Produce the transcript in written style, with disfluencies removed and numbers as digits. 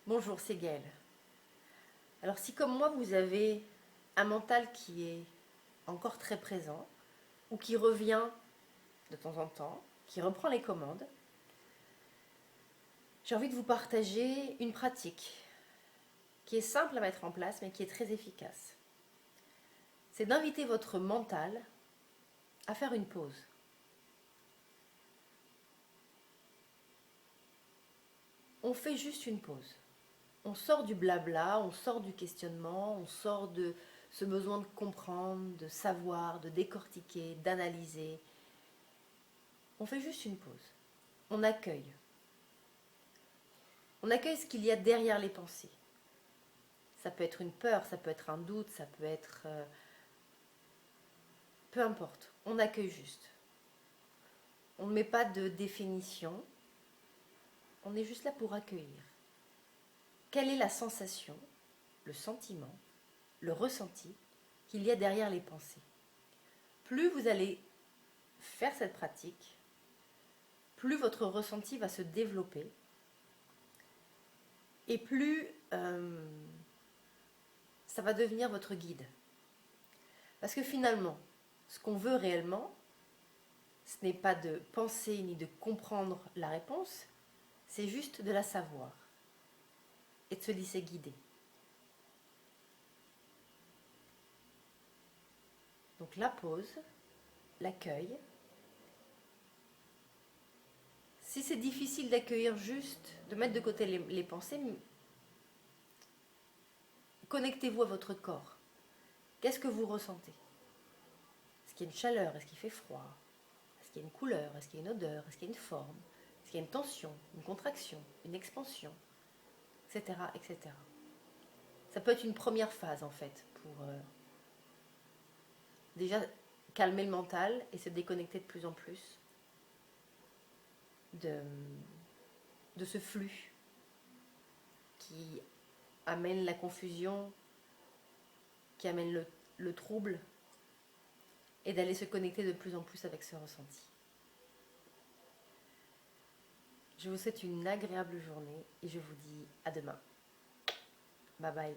Bonjour, c'est Gaëlle. Alors si comme moi vous avez un mental qui est encore très présent ou qui revient de temps en temps, qui reprend les commandes, j'ai envie de vous partager une pratique qui est simple à mettre en place mais qui est très efficace. C'est d'inviter votre mental à faire une pause. On fait juste une pause. On sort du blabla, on sort du questionnement, on sort de ce besoin de comprendre, de savoir, de décortiquer, d'analyser. On fait juste une pause. On accueille. On accueille ce qu'il y a derrière les pensées. Ça peut être une peur, ça peut être un doute, ça peut être... peu importe, on accueille juste. On ne met pas de définition, on est juste là pour accueillir. Quelle est la sensation, le sentiment, le ressenti qu'il y a derrière les pensées? Plus vous allez faire cette pratique, plus votre ressenti va se développer et plus ça va devenir votre guide. Parce que finalement, ce qu'on veut réellement, ce n'est pas de penser ni de comprendre la réponse, c'est juste de la savoir et de se laisser guider. Donc la pause, l'accueil. Si c'est difficile d'accueillir juste, de mettre de côté les pensées, connectez-vous à votre corps. Qu'est-ce que vous ressentez? Est-ce qu'il y a une chaleur? Est-ce qu'il fait froid? Est-ce qu'il y a une couleur? Est-ce qu'il y a une odeur? Est-ce qu'il y a une forme? Est-ce qu'il y a une tension, une contraction, une expansion, etc., etc. Ça peut être une première phase en fait pour déjà calmer le mental et se déconnecter de plus en plus de, de ce flux qui amène la confusion, qui amène le trouble, et d'aller se connecter de plus en plus avec ce ressenti. Je vous souhaite une agréable journée et je vous dis à demain. Bye bye.